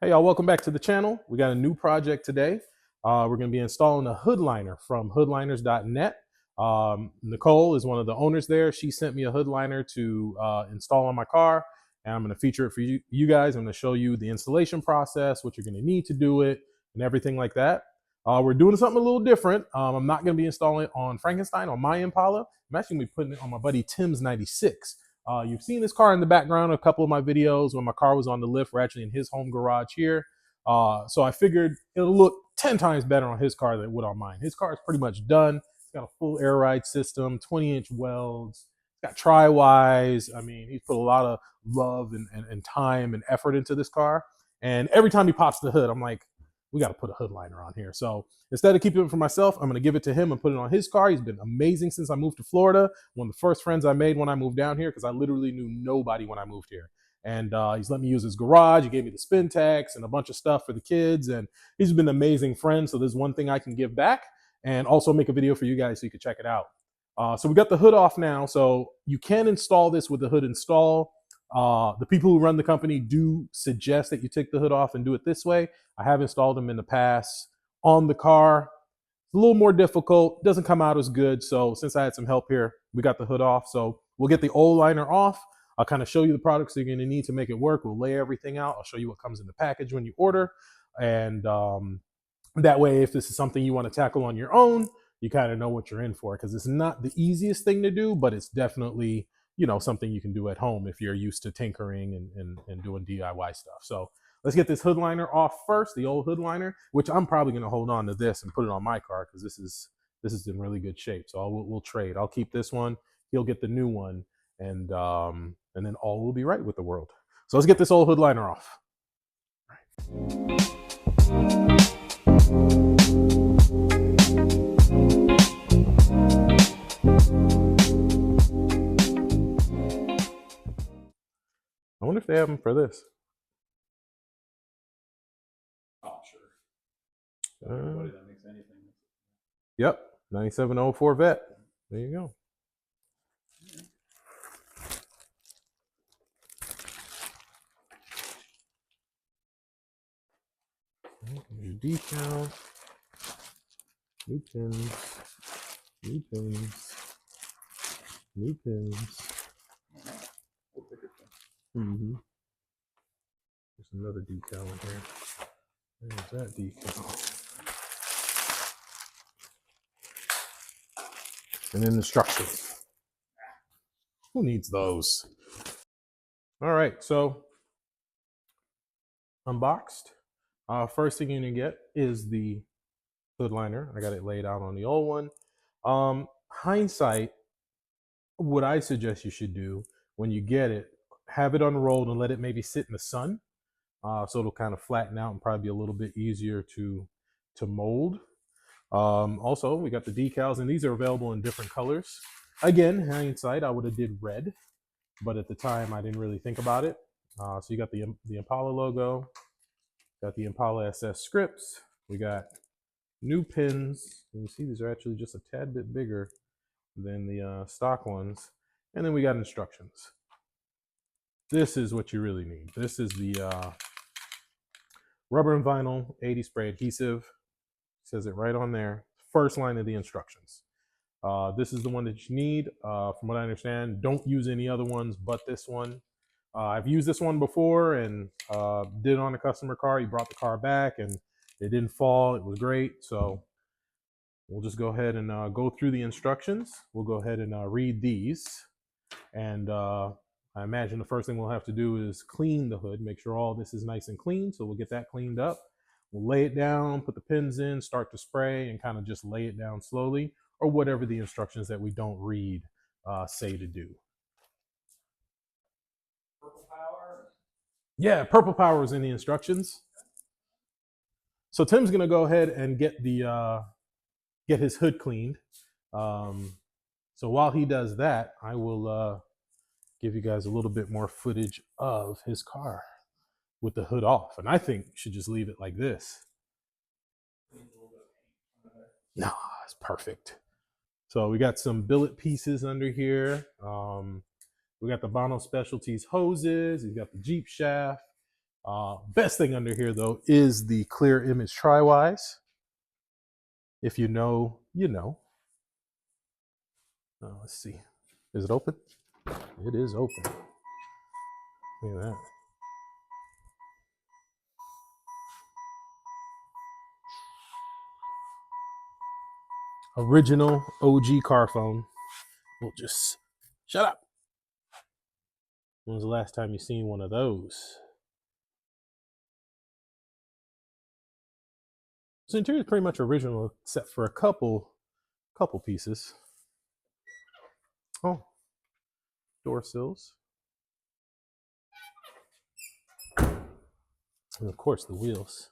Hey y'all, welcome back to the channel. We got a new project today. We're going to be installing a hood liner from hoodliners.net. Nicole is one of the owners there. She sent me a hood liner to install on my car, and I'm going to feature it for you guys. I'm going to show you the installation process, what you're going to need to do it, and everything like that. We're doing something a little different. I'm not going to be installing it on Frankenstein, on my Impala. I'm actually going to be putting it on my buddy Tim's 96. You've seen this car in the background in a couple of my videos when my car was on the lift. We're actually in his home garage here. So I figured it'll look 10 times better on his car than it would on mine. His car is pretty much done. It's got a full air ride system, 20-inch welds. It's got tri-wise. I mean, he's put a lot of love and time and effort into this car. And every time he pops the hood, I'm like, we got to put a hood liner on here. So instead of keeping it for myself, I'm going to give it to him and put it on his car. He's been amazing since I moved to Florida. One of the first friends I made when I moved down here, because I literally knew nobody when I moved here. And he's let me use his garage. He gave me the spin tax and a bunch of stuff for the kids. And he's been an amazing friend. So there's one thing I can give back and also make a video for you guys so you can check it out. So we got the hood off now. So you can install this with the hood install. The people who run the company do suggest that you take the hood off and do it this way. I have installed them in the past on the car. It's a little more difficult, doesn't come out as good. So since I had some help here, we got the hood off. So we'll get the old liner off. I'll kind of show you the products you're going to need to make it work. We'll lay everything out. I'll show you what comes in the package when you order. And that way, if this is something you want to tackle on your own, you kind of know what you're in for, because it's not the easiest thing to do, but it's definitely, you know, something you can do at home if you're used to tinkering and doing DIY stuff. So let's get this hood liner off first, the old hood liner, which I'm probably going to hold on to this and put it on my car because this is in really good shape. So we'll trade. I'll keep this one. He'll get the new one, and then all will be right with the world. So let's get this old hood liner off. I wonder if they have them for this. Oh, sure. Everybody that makes anything. Yep, 9704 Vet. There you go. New decals, new pins, new pins, new pins. Mm-hmm. There's another decal in here. There's that decal. And then instructions. Who needs those? All right, so unboxed. First thing you're gonna get is the hood liner. I got it laid out on the old one. Hindsight, what I suggest you should do when you get it, have it unrolled and let it maybe sit in the sun. So it'll kind of flatten out and probably be a little bit easier to mold. Also, we got the decals, and these are available in different colors. Again, hindsight, I would have did red, but at the time I didn't really think about it. So you got the Impala logo, got the Impala SS scripts. We got new pins. You see these are actually just a tad bit bigger than the stock ones. And then we got instructions. This is what you really need. This is the rubber and vinyl 80 spray adhesive. It says it right on there. First line of the instructions. This is the one that you need. From what I understand, don't use any other ones but this one. I've used this one before and did it on a customer car. He brought the car back and it didn't fall. It was great. So we'll just go ahead and go through the instructions. We'll go ahead and read these. And I imagine the first thing we'll have to do is clean the hood, make sure all this is nice and clean. So we'll get that cleaned up. We'll lay it down, put the pins in, start to spray, and kind of just lay it down slowly, or whatever the instructions that we don't read say to do. Purple power? Yeah, purple power is in the instructions. So Tim's gonna go ahead and get his hood cleaned. So while he does that, I will give you guys a little bit more footage of his car with the hood off. And I think you should just leave it like this. No, it's perfect. So we got some billet pieces under here. We got the Bono Specialties hoses. He's got the Jeep shaft. Best thing under here though is the clear image tri-wise. If you know, you know. Let's see. Is it open? It is open. Look at that. Original OG car phone. We'll just shut up. When was the last time you seen one of those? So interior is pretty much original, except for a couple pieces. Oh, door sills. And of course the wheels.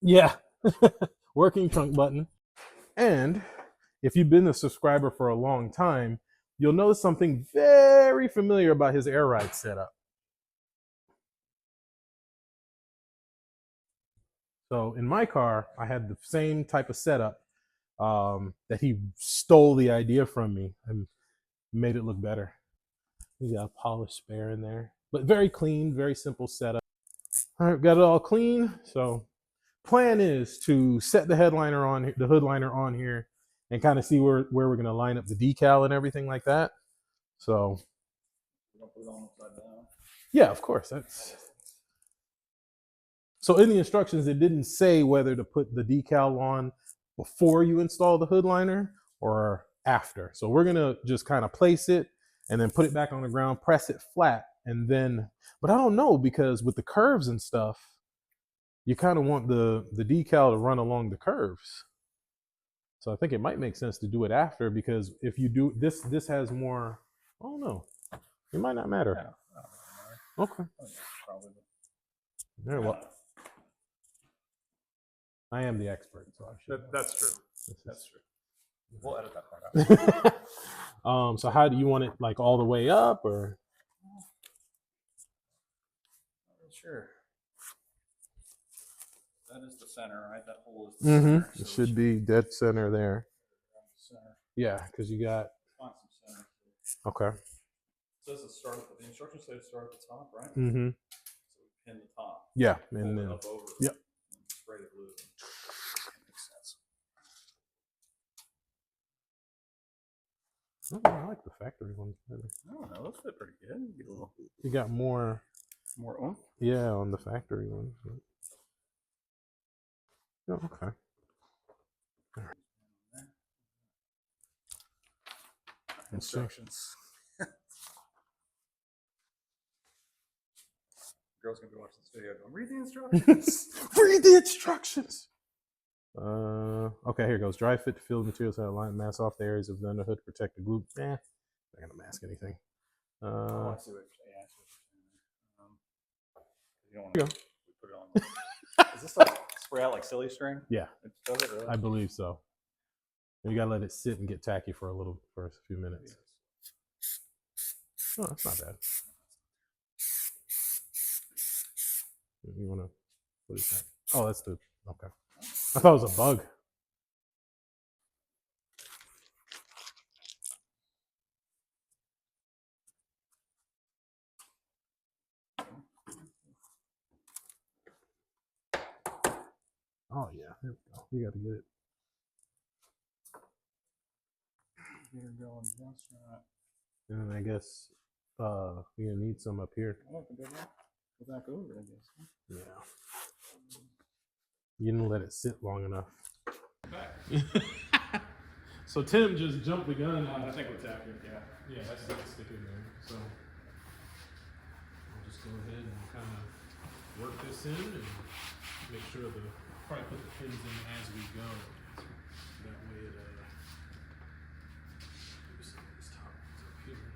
Yeah, working trunk button. And if you've been a subscriber for a long time, you'll notice something very familiar about his air ride setup. So in my car, I had the same type of setup that he stole the idea from me and made it look better. We got a polished spare in there, but very clean, very simple setup. All right, got it all clean. So plan is to set the headliner on, the hood liner on here, and kind of see where we're gonna line up the decal and everything like that. So yeah, of course. That's so in the instructions, it didn't say whether to put the decal on before you install the hood liner or after. So we're gonna just kind of place it and then put it back on the ground, press it flat, and then, but I don't know, because with the curves and stuff, you kind of want the decal to run along the curves. So I think it might make sense to do it after, because if you do this, this has more, I don't know. It might not matter. Yeah, okay. Very well. I am the expert, so I should. That's true. That's true. We'll edit that part out. So how do you want it, like all the way up, or? Sure. That is the center, right? That hole is the center. So it should be dead center there. Center. Yeah, because you got. Find some center. Okay. It says to start at the instructions say to start at the top, right? Mm-hmm. So we pin the top. Yeah, and then. Up over. Yep. And spray the glue. That makes sense. Oh, I like the factory ones better. I don't know. Those fit pretty good. You got more oomph? Yeah, on the factory ones. Oh, okay. All right. Instructions. Girl's gonna be watching this video going, read the instructions. Read the instructions. Okay, here goes. Dry fit to fill materials that align, mask off the areas of the underhood, protect the glue. Not gonna mask anything. I see what you're saying. You don't want to put it on. Is this like spray out like silly string? Yeah. It does it really? I believe so. You gotta let it sit and get tacky for a few minutes. Oh, that's not bad. You wanna, what is that? Oh, that's the, okay. I thought it was a bug. Oh yeah, there we go. You got to get it. You're going just right. And I guess you're gonna need some up here. Oh, can do that. Go back over, I guess. Yeah. You didn't let it sit long enough. So Tim just jumped the gun. I think we're tapping. Yeah. Yeah, that's stick in there. So I'll just go ahead and kind of work this in and make sure probably put the pins in as we go. That way it this top is up here.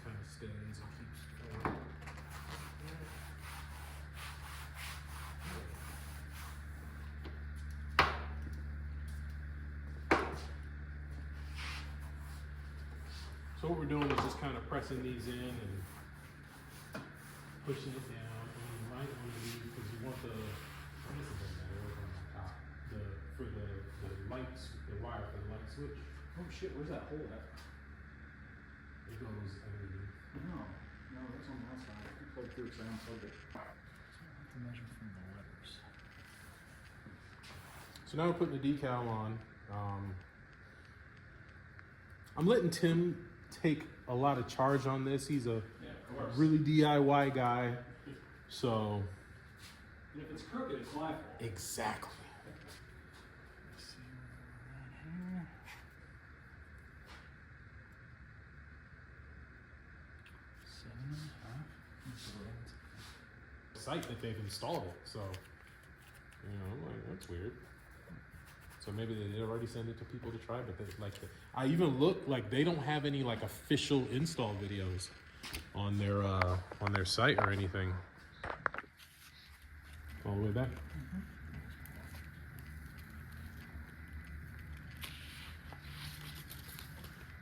Kind of stays and keeps going. So what we're doing is just kind of pressing these in and pushing it down, and you might want to leave, because you want the, this is better over on the top, for the lights, the wire for the light switch. Oh shit, where's that hole at? goes underneath. No, that's on the outside. You plug through it, so I unplugged it. So I have to measure from the letters. So now we're putting the decal on. I'm letting Tim take a lot of charge on this. He's a really DIY guy. So. And if it's crooked, it's my fault. Exactly. Let's see where we're at here. Site that they've installed it, so I'm like, that's weird. So maybe they did already send it to people to try, but they I even looked like they don't have any like official install videos on their site or anything. All the way back.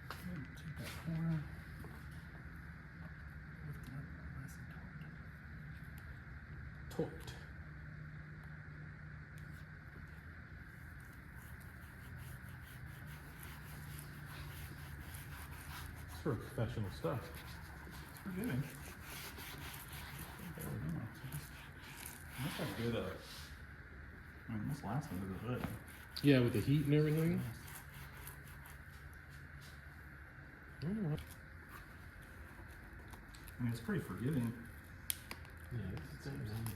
Take that corner. Torqued. Sort of professional stuff. It's forgiving. That's a good, I mean, this last one is good. Yeah, with the heat and everything. I mean, it's pretty forgiving. Yeah, it's the same number.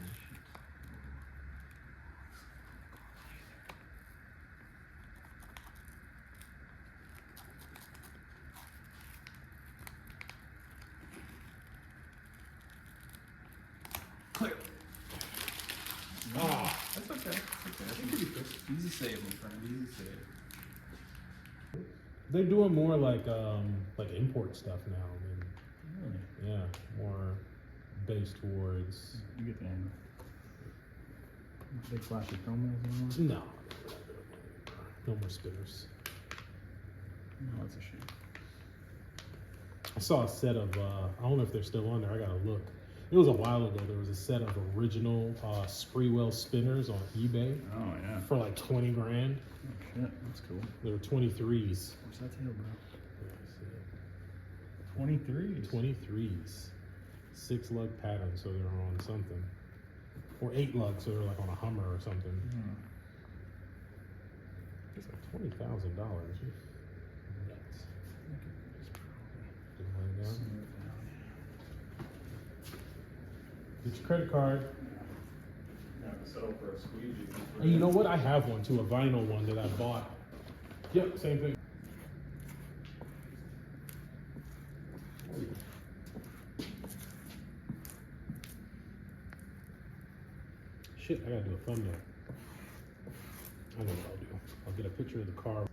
Clear. Oh, that's okay. That's okay. Easy save, my friend. Easy save. They're doing more like import stuff now. Really? Yeah, more based towards. You get the angle. Big flashy chrome anymore? No, no more spinners. No, that's a shame. I saw a set of I don't know if they're still on there. I gotta look. It was a while ago. There was a set of original Spreewell spinners on eBay. Oh yeah. For like 20 grand. Oh shit, that's cool. They were 23s. Where's that tail, bro? 23s. 23s. 6 lug pattern, so they're on something. Or 8 lugs, so they're like on a Hummer or something. It's like $20,000. Nuts. Get your credit card. Settle for a squeegee. And you know what? I have one too, a vinyl one that I bought. Yep, same thing. Shit, I gotta do a thumbnail. I know what I'll do. I'll get a picture of the car.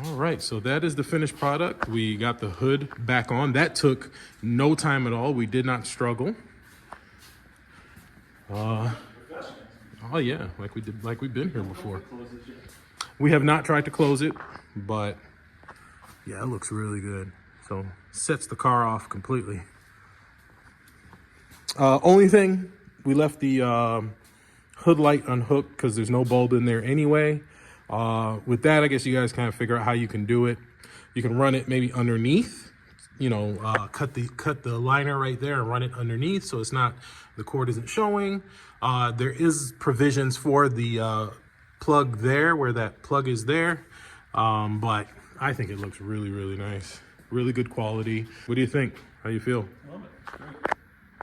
All right, so that is the finished product. We got the hood back on. That took no time at all. We did not struggle. Oh yeah, like we've been here before. We have not tried to close it, but yeah, it looks really good. So sets the car off completely. Only thing, we left the hood light unhooked because there's no bulb in there anyway. With that, I guess you guys kind of figure out how you can do it. You can run it maybe underneath, cut the liner right there and run it underneath so it's not, the cord isn't showing. There is provisions for the plug there where that plug is there. But I think it looks really, really nice. Really good quality. What do you think? How you feel? Love it. Great.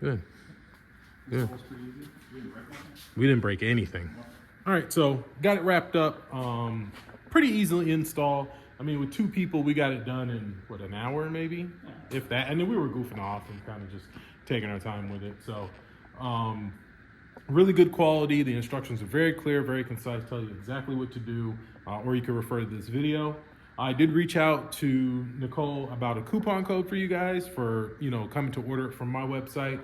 Good. Good. We didn't break anything. All right, so got it wrapped up. Pretty easily install. I mean, with 2 people, we got it done in what, an hour maybe, if that. And then we were goofing off and kind of just taking our time with it. So, really good quality. The instructions are very clear, very concise. Tell you exactly what to do, or you can refer to this video. I did reach out to Nicole about a coupon code for you guys for coming to order it from my website.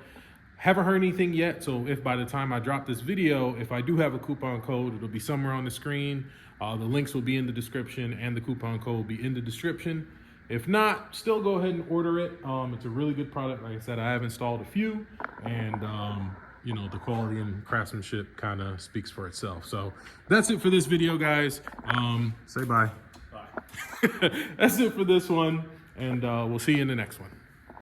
Haven't heard anything yet, so if by the time I drop this video, if I do have a coupon code, it'll be somewhere on the screen. The links will be in the description, and the coupon code will be in the description. If not, still go ahead and order it. It's a really good product. Like I said, I have installed a few, and you know, the quality and craftsmanship kind of speaks for itself. So that's it for this video, guys. Say bye. Bye. That's it for this one, and we'll see you in the next one.